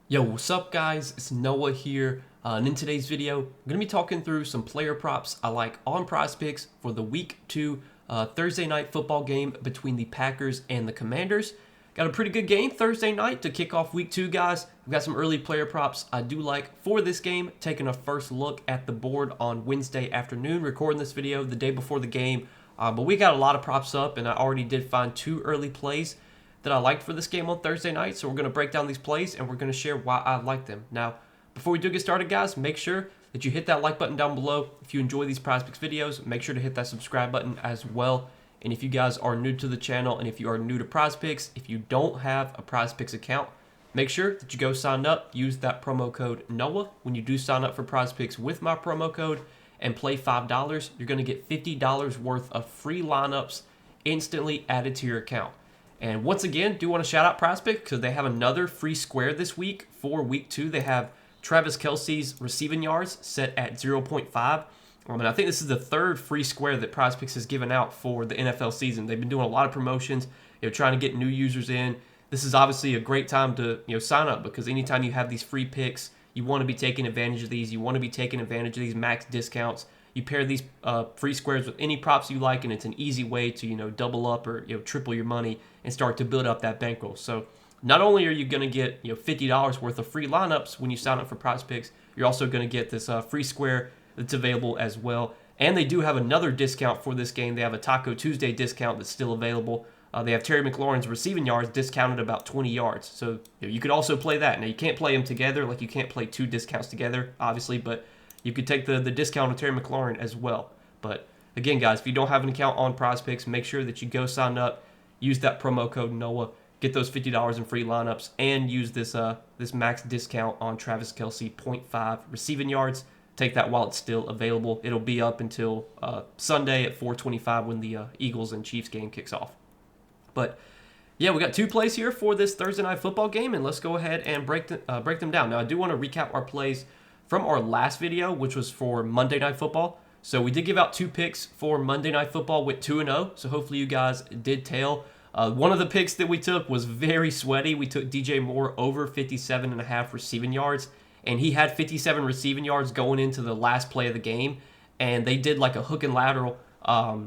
Yo, what's up guys? It's Noah here, and in today's video, I'm going to be talking through some player props I like on Prizepicks for the Week 2 Thursday night football game between the Packers and the Commanders. Got a pretty good game Thursday night to kick off Week 2, guys. We've got some early player props I do like for this game, taking a first look at the board on Wednesday afternoon, recording this video the day before the game, but we got a lot of props up, and I already did find two early plays that I liked for this game on Thursday night. So we're going to break down these plays and we're going to share why I like them. Now, before we do get started, guys, make sure that you hit that like button down below. If you enjoy these Prizepicks videos, make sure to hit that subscribe button as well. And if you guys are new to the channel and if you are new to Prizepicks, if you don't have a Prizepicks account, make sure that you go sign up. Use that promo code NOAH when you do sign up for Prizepicks with my promo code and play $5. You're going to get $50 worth of free lineups instantly added to your account. And once again, do want to shout out Prizepicks because they have another free square this week for Week 2. They have Travis Kelce's receiving yards set at 0.5. And I think this is the third free square that Prizepicks has given out for the NFL season. They've been doing a lot of promotions, trying to get new users in. This is obviously a great time to sign up because anytime you have these free picks, you want to be taking advantage of these. You want to be taking advantage of these max discounts. You pair these free squares with any props you like, and it's an easy way to double up or triple your money and start to build up that bankroll. So not only are you going to get $50 worth of free lineups when you sign up for Prizepicks, you're also going to get this free square that's available as well. And they do have another discount for this game. They have a Taco Tuesday discount that's still available. They have Terry McLaurin's receiving yards discounted about 20 yards. So you could also play that. Now, you can't play them together. Like, you can't play two discounts together, obviously, but you could take the discount on Terry McLaurin as well. But again, guys, if you don't have an account on Prizepicks, make sure that you go sign up, use that promo code NOAH, get those $50 in free lineups, and use this max discount on Travis Kelce 0.5 receiving yards. Take that while it's still available. It'll be up until Sunday at 4:25 when the Eagles and Chiefs game kicks off. But yeah, we got two plays here for this Thursday night football game, and let's go ahead and break them down. Now, I do want to recap our plays from our last video, which was for Monday Night Football. So we did give out two picks for Monday Night Football with 2-0. So hopefully you guys did tail. One of the picks that we took was very sweaty. We took DJ Moore over 57.5 receiving yards, and he had 57 receiving yards going into the last play of the game. And they did like a hook and lateral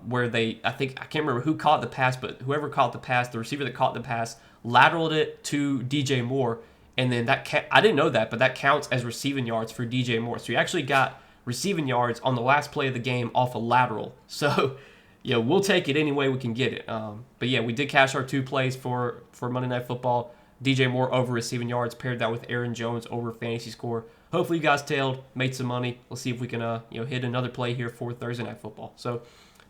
where I can't remember who caught the pass, but whoever caught the pass, the receiver that caught the pass, lateraled it to DJ Moore. And then I didn't know that, but that counts as receiving yards for DJ Moore. So he actually got receiving yards on the last play of the game off a lateral. So, we'll take it any way we can get it. But yeah, we did cash our two plays for Monday Night Football. DJ Moore over receiving yards, paired that with Aaron Jones over fantasy score. Hopefully you guys tailed, made some money. Let's see if we can hit another play here for Thursday Night Football. So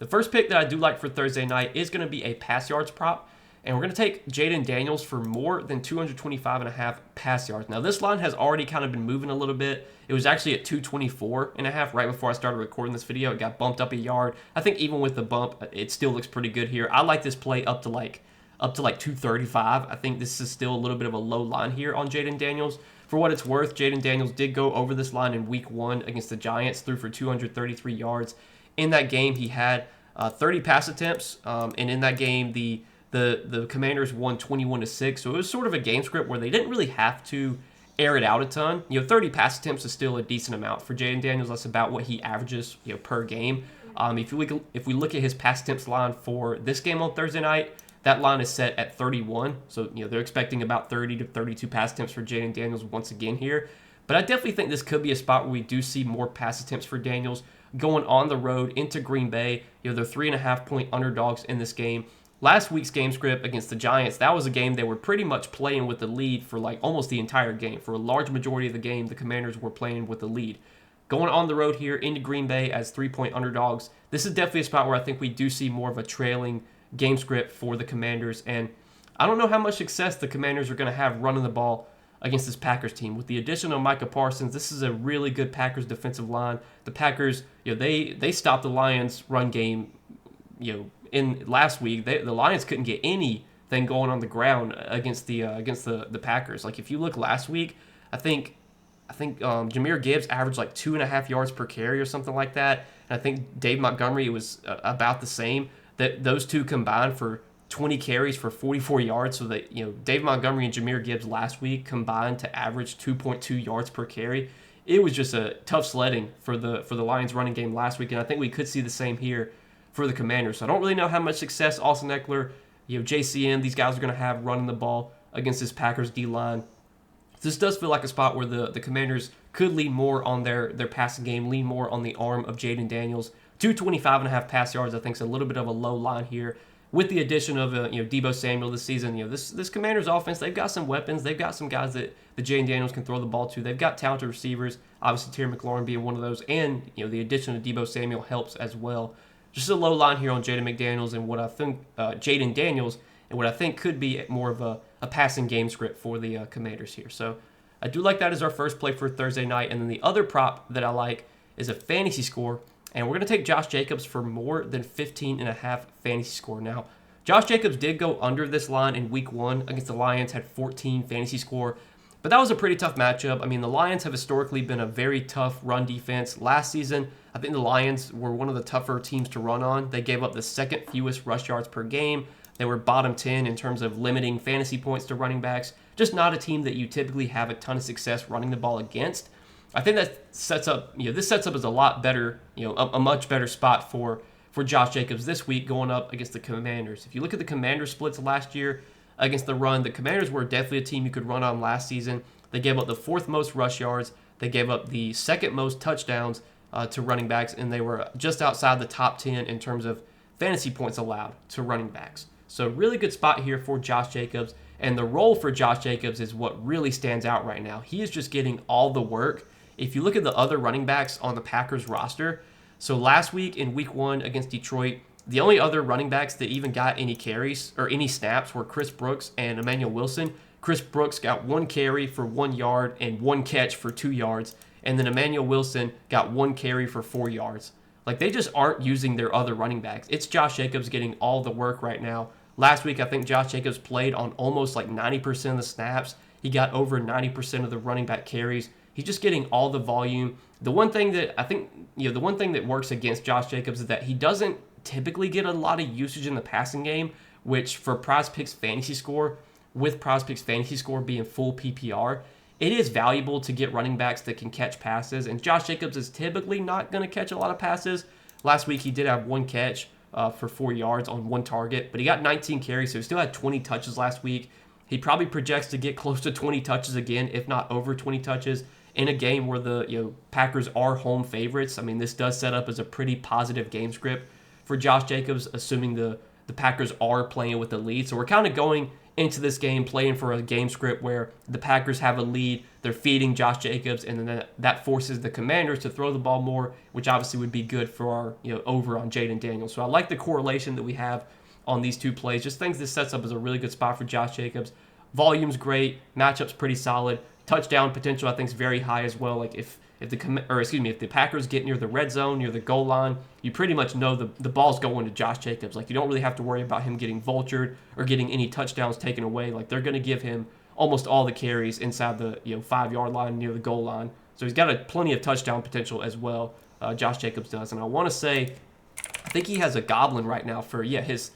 the first pick that I do like for Thursday night is going to be a pass yards prop. And we're going to take Jaden Daniels for more than 225.5 pass yards. Now, this line has already kind of been moving a little bit. It was actually at 224.5 right before I started recording this video. It got bumped up a yard. I think even with the bump, it still looks pretty good here. I like this play up to like 235. I think this is still a little bit of a low line here on Jaden Daniels. For what it's worth, Jaden Daniels did go over this line in Week 1 against the Giants, threw for 233 yards. In that game, he had 30 pass attempts, and in that game, the Commanders won 21-6, so it was sort of a game script where they didn't really have to air it out a ton. 30 pass attempts is still a decent amount for Jaden Daniels. That's about what he averages, per game. If we look at his pass attempts line for this game on Thursday night, that line is set at 31. So they're expecting about 30 to 32 pass attempts for Jaden Daniels once again here. But I definitely think this could be a spot where we do see more pass attempts for Daniels going on the road into Green Bay. They're 3.5-point underdogs in this game. Last week's game script against the Giants, that was a game they were pretty much playing with the lead for like almost the entire game. For a large majority of the game, the Commanders were playing with the lead. Going on the road here into Green Bay as 3-point underdogs, this is definitely a spot where I think we do see more of a trailing game script for the Commanders. And I don't know how much success the Commanders are going to have running the ball against this Packers team. With the addition of Micah Parsons, this is a really good Packers defensive line. The Packers, they stopped the Lions' run game, in last week. The Lions couldn't get anything going on the ground against the Packers. Like, if you look last week, I think Jahmyr Gibbs averaged like 2.5 yards per carry or something like that. And I think Dave Montgomery was about the same. That those two combined for 20 carries for 44 yards. So that, Dave Montgomery and Jahmyr Gibbs last week combined to average 2.2 yards per carry. It was just a tough sledding for the Lions running game last week, and I think we could see the same here for the Commanders. So I don't really know how much success Austin Eckler, JCN, these guys are going to have running the ball against this Packers D-line. This does feel like a spot where the Commanders could lean more on their passing game, lean more on the arm of Jaden Daniels. 225.5 pass yards, I think, is a little bit of a low line here. With the addition of Deebo Samuel this season, this Commanders offense, they've got some weapons. They've got some guys that Jaden Daniels can throw the ball to. They've got talented receivers, obviously Terry McLaurin being one of those, and the addition of Deebo Samuel helps as well. Just a low line here on Jaden McDaniels and what I think Jaden Daniels and what I think could be more of a passing game script for the Commanders here. So I do like that as our first play for Thursday night. And then the other prop that I like is a fantasy score. And we're going to take Josh Jacobs for more than 15.5 fantasy score. Now, Josh Jacobs did go under this line in week 1 against the Lions, had 14 fantasy score. But that was a pretty tough matchup. I mean, the Lions have historically been a very tough run defense. Last season, I think the Lions were one of the tougher teams to run on. They gave up the second fewest rush yards per game. They were bottom 10 in terms of limiting fantasy points to running backs. Just not a team that you typically have a ton of success running the ball against. I think that sets up, this sets up as a lot better, a much better spot for Josh Jacobs this week going up against the Commanders. If you look at the Commanders splits last year against the run, the Commanders were definitely a team you could run on last season. They gave up the 4th most rush yards. They gave up the 2nd most touchdowns to running backs, and they were just outside the top 10 in terms of fantasy points allowed to running backs. So really good spot here for Josh Jacobs, and the role for Josh Jacobs is what really stands out right now. He is just getting all the work. If you look at the other running backs on the Packers roster, so last week in week 1 against Detroit, the only other running backs that even got any carries or any snaps were Chris Brooks and Emmanuel Wilson. Chris Brooks got 1 carry for 1 yard and 1 catch for 2 yards, and then Emmanuel Wilson got 1 carry for 4 yards. Like, they just aren't using their other running backs. It's Josh Jacobs getting all the work right now. Last week, I think Josh Jacobs played on almost like 90% of the snaps. He got over 90% of the running back carries. He's just getting all the volume. The one thing that I think, the one thing that works against Josh Jacobs is that he doesn't typically get a lot of usage in the passing game, which for Prizepicks fantasy score, with Prizepicks fantasy score being full PPR, it is valuable to get running backs that can catch passes. And Josh Jacobs is typically not going to catch a lot of passes. Last week, he did have 1 catch for 4 yards on 1 target, but he got 19 carries, so he still had 20 touches last week. He probably projects to get close to 20 touches again, if not over 20 touches, in a game where the Packers are home favorites. I mean, this does set up as a pretty positive game script for Josh Jacobs, assuming the Packers are playing with the lead. So we're kind of going into this game playing for a game script where the Packers have a lead, they're feeding Josh Jacobs, and then that forces the Commanders to throw the ball more, which obviously would be good for our over on Jaden Daniels. So I like the correlation that we have on these two plays. Just things this sets up as a really good spot for Josh Jacobs. Volume's great, matchup's pretty solid. Touchdown potential I think is very high as well. Like if the Packers get near the red zone, near the goal line, you pretty much know the ball's going to Josh Jacobs. Like, you don't really have to worry about him getting vultured or getting any touchdowns taken away. Like, they're going to give him almost all the carries inside the 5-yard line near the goal line. So he's got plenty of touchdown potential as well. Josh Jacobs does, and I want to say, I think he has a goblin right now for his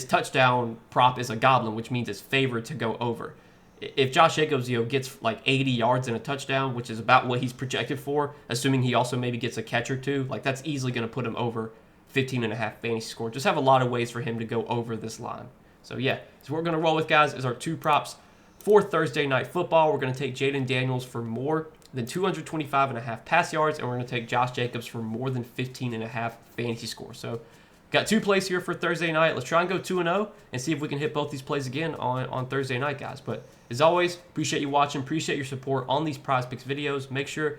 touchdown prop is a goblin, which means it's favored to go over. If Josh Jacobs gets like 80 yards and a touchdown, which is about what he's projected for, assuming he also maybe gets a catch or two, like that's easily going to put him over 15.5 fantasy score. Just have a lot of ways for him to go over this line. So yeah, so what we're going to roll with, guys, is our 2 props for Thursday Night Football. We're going to take Jaden Daniels for more than 225.5 pass yards, and we're going to take Josh Jacobs for more than 15.5 fantasy score. So got 2 plays here for Thursday night. Let's try and go 2-0 and see if we can hit both these plays again on Thursday night, guys. But as always, appreciate you watching. Appreciate your support on these Prizepicks videos. Make sure,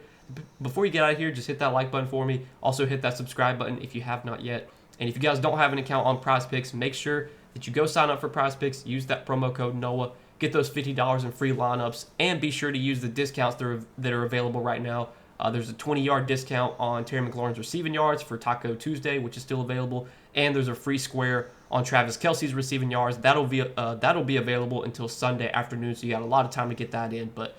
before you get out of here, just hit that like button for me. Also, hit that subscribe button if you have not yet. And if you guys don't have an account on Prizepicks, make sure that you go sign up for Prizepicks. Use that promo code NOAH. Get those $50 in free lineups. And be sure to use the discounts that are available right now. There's a 20-yard discount on Terry McLaurin's receiving yards for Taco Tuesday, which is still available. And there's a free square on Travis Kelce's receiving yards. That'll be available until Sunday afternoon, so you got a lot of time to get that in. But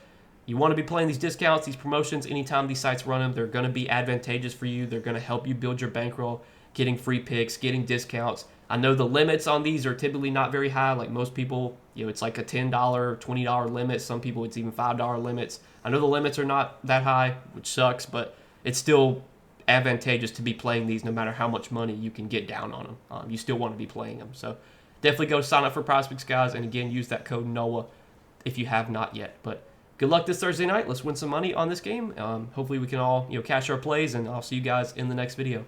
you want to be playing these discounts, these promotions, anytime these sites run them. They're going to be advantageous for you. They're going to help you build your bankroll, getting free picks, getting discounts. I know the limits on these are typically not very high. Like most people, it's like a $10, $20 limit. Some people, it's even $5 limits. I know the limits are not that high, which sucks, but it's still advantageous to be playing these no matter how much money you can get down on them. You still want to be playing them. So definitely go sign up for Prizepicks, guys. And again, use that code NOAH if you have not yet. But good luck this Thursday night. Let's win some money on this game. Hopefully we can all cash our plays, and I'll see you guys in the next video.